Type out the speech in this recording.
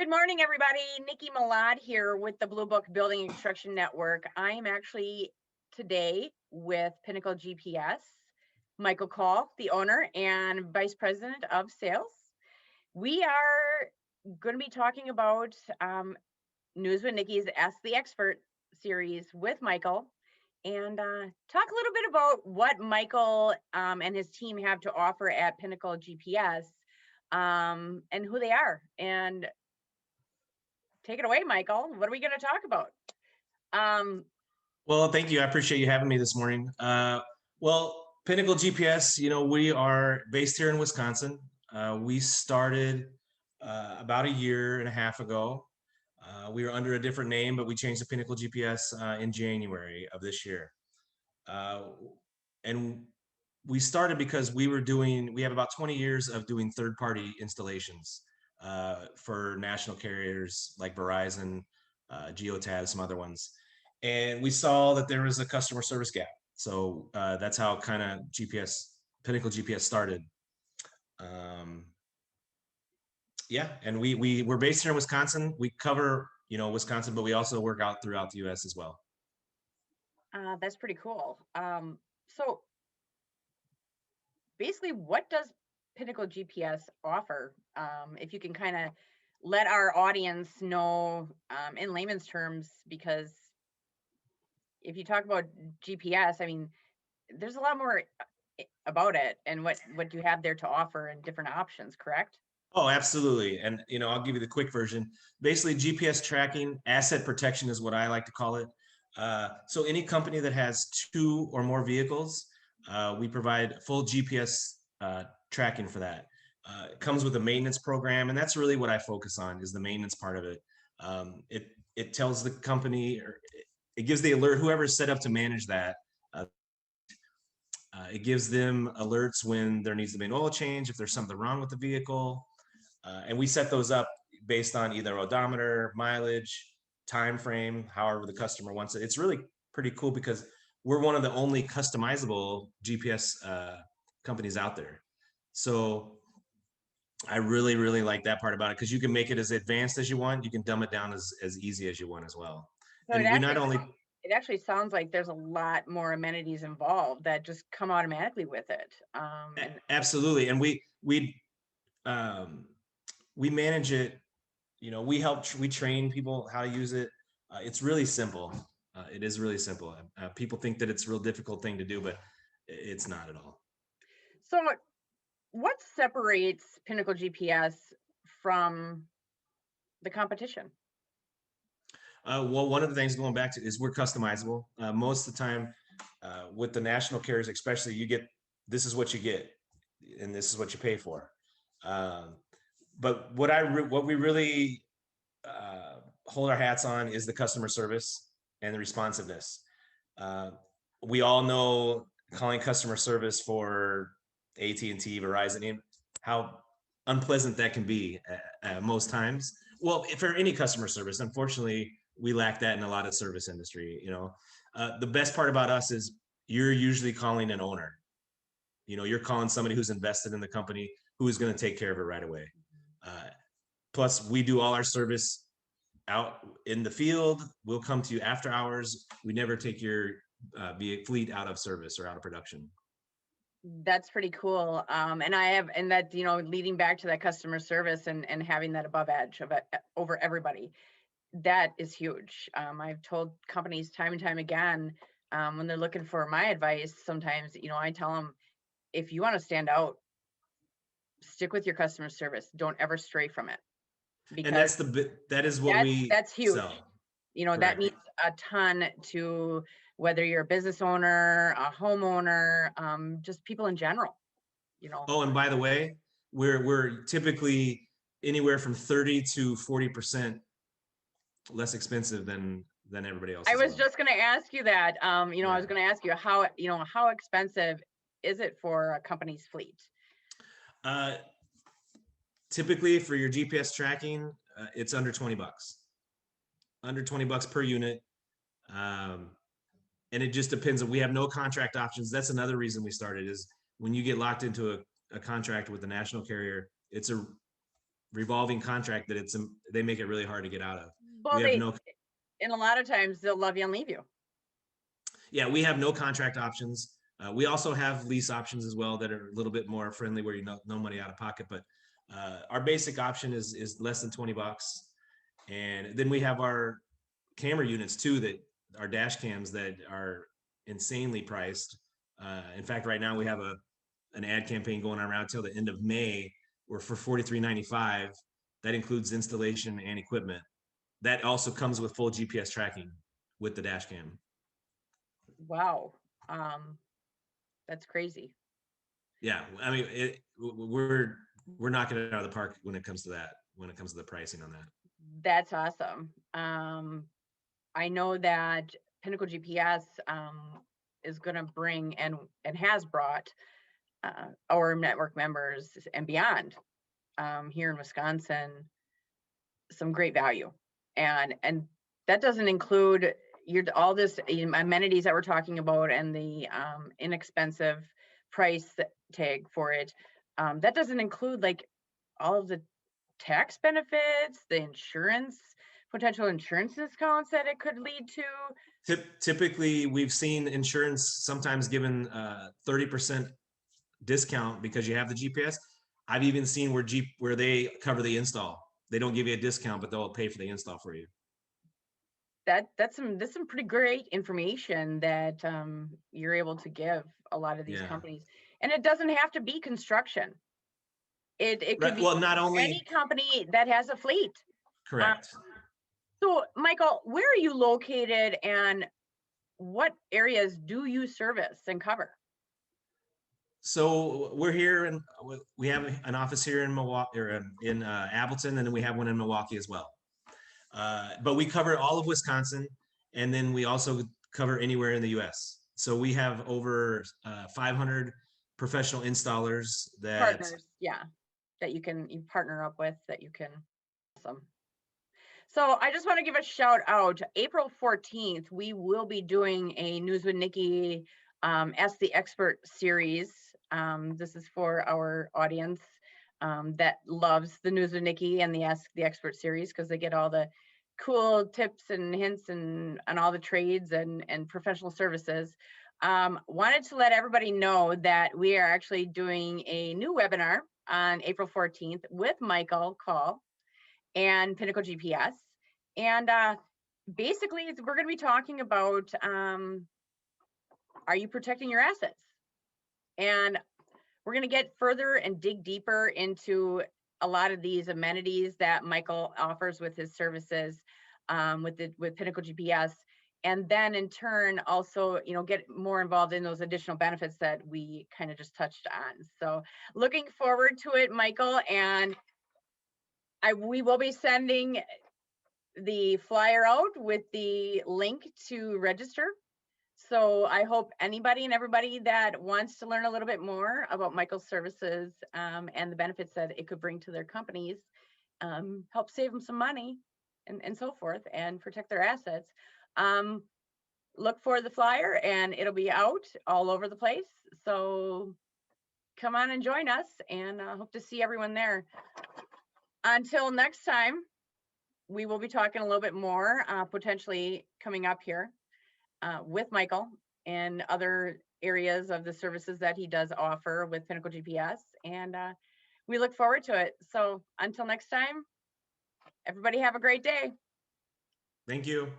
Good morning, everybody. Nikki Malad here with the Blue Book Building and Construction Network. I am actually today with Pinnacle GPS, Michael Call, the owner and Vice President of Sales. We are going to be talking about News with Nikki's Ask the Expert series with Michael and talk a little bit about what Michael and his team have to offer at Pinnacle GPS and who they are. And take it away, Michael. What are we going to talk about? Well, thank you. I appreciate you having me this morning. Well, Pinnacle GPS, we are based here in Wisconsin. We started about a year and a half ago. We were under a different name, but we changed to Pinnacle GPS in January of this year. And we started because we have about 20 years of doing third-party installations for national carriers like Verizon, Geotab, some other ones. And we saw that there was a customer service gap. So that's how kind of Pinnacle GPS started. Yeah, and we're based here in Wisconsin. We cover, Wisconsin, but we also work out throughout the US as well. That's pretty cool. So basically, what does Pinnacle GPS offer? If you can kind of let our audience know in layman's terms, because if you talk about GPS, I mean, there's a lot more about it and what you have there to offer and different options, correct? Oh, absolutely. And, I'll give you the quick version. Basically, GPS tracking, asset protection is what I like to call it. So any company that has 2 or more vehicles, we provide full GPS tracking for that. It comes with a maintenance program, and that's really what I focus on is the maintenance part of it. It tells the company, or it gives the alert, whoever's set up to manage that. It gives them alerts when there needs to be an oil change, if there's something wrong with the vehicle. And we set those up based on either odometer, mileage, time frame, however the customer wants it. It's really pretty cool because we're one of the only customizable GPS companies out there. So I really, really like that part about it because you can make it as advanced as you want. You can dumb it down as easy as you want as well. So and we not only... It actually sounds like there's a lot more amenities involved that just come automatically with it. Absolutely. And we manage it. We train people how to use it. It's really simple. It is really simple. People think that it's a real difficult thing to do, but it's not at all. So what separates Pinnacle GPS from the competition? Well, one of the things going back to is we're customizable. Most of the time with the national carriers, especially, this is what you get and this is what you pay for. But what we really hold our hats on is the customer service and the responsiveness. We all know calling customer service for AT&T, Verizon, how unpleasant that can be most times. Well, for any customer service, unfortunately, we lack that in a lot of service industry. The best part about us is you're usually calling an owner. You're calling somebody who's invested in the company, who is going to take care of it right away. Plus, we do all our service out in the field. We'll come to you after hours. We never take your fleet out of service or out of production. That's pretty cool. And that, leading back to that customer service and having that above edge of it over everybody, that is huge. I've told companies time and time again, when they're looking for my advice, sometimes, I tell them, if you want to stand out, stick with your customer service. Don't ever stray from it. And that's that's huge. Sell. That means a ton to whether you're a business owner, a homeowner, just people in general, Oh, and by the way, we're typically anywhere from 30 to 40% less expensive than everybody else. I was just going to ask you that. I was going to ask you how expensive is it for a company's fleet? Typically for your GPS tracking, it's under $20. Under $20 per unit. And it just depends. We have no contract options. That's another reason we started, is when you get locked into a contract with the national carrier, it's revolving contract that they make it really hard to get out of. Well, We have no, and a lot of times they'll love you and leave you. yeah, we have no contract options. We also have lease options as well that are a little bit more friendly where you know no money out of pocket, but our basic option is less than $20. And then we have our camera units too, that are dash cams that are insanely priced. In fact, right now we have an ad campaign going around till the end of May, where for $43.95, that includes installation and equipment. That also comes with full GPS tracking with the dash cam. Wow. That's crazy. Yeah, I mean, we're knocking it out of the park when it comes to that. When it comes to the pricing on that. That's awesome. I know that Pinnacle GPS is going to bring and has brought our network members and beyond here in Wisconsin some great value, and that doesn't include all this amenities that we're talking about and the inexpensive price tag for it. That doesn't include like all of the tax benefits, the insurance, potential insurance discounts that it could lead to. Typically, we've seen insurance sometimes given 30% discount because you have the GPS. I've even seen where they cover the install. They don't give you a discount, but they'll pay for the install for you. That's some pretty great information that you're able to give a lot of these companies, and it doesn't have to be construction. It could be not only any company that has a fleet. Correct. So, Michael, where are you located, and what areas do you service and cover? So we're here, and we have an office here in Milwaukee, or in Appleton, and then we have one in Milwaukee as well. But we cover all of Wisconsin, and then we also cover anywhere in the U.S. So we have over 500 professional installers Partners, that you partner up with, that you can. Awesome. So I just want to give a shout out. April 14th, we will be doing a News with Nikki Ask the Expert series. This is for our audience that loves the News with Nikki and the Ask the Expert series, because they get all the cool tips and hints and all the trades and professional services. Wanted to let everybody know that we are actually doing a new webinar on April 14th with Michael Call and Pinnacle GPS. And basically, we're going to be talking about, are you protecting your assets? And we're going to get further and dig deeper into a lot of these amenities that Michael offers with his services with Pinnacle GPS. And then in turn, also, get more involved in those additional benefits that we kind of just touched on. So looking forward to it, Michael. And we will be sending the flyer out with the link to register. So I hope anybody and everybody that wants to learn a little bit more about Michael's services and the benefits that it could bring to their companies, help save them some money and so forth, and protect their assets. Look for the flyer, and it'll be out all over the place. So come on and join us, and hope to see everyone there. Until next time, we will be talking a little bit more, potentially coming up here with Michael and other areas of the services that he does offer with Pinnacle GPS. And we look forward to it. So until next time, everybody have a great day. Thank you.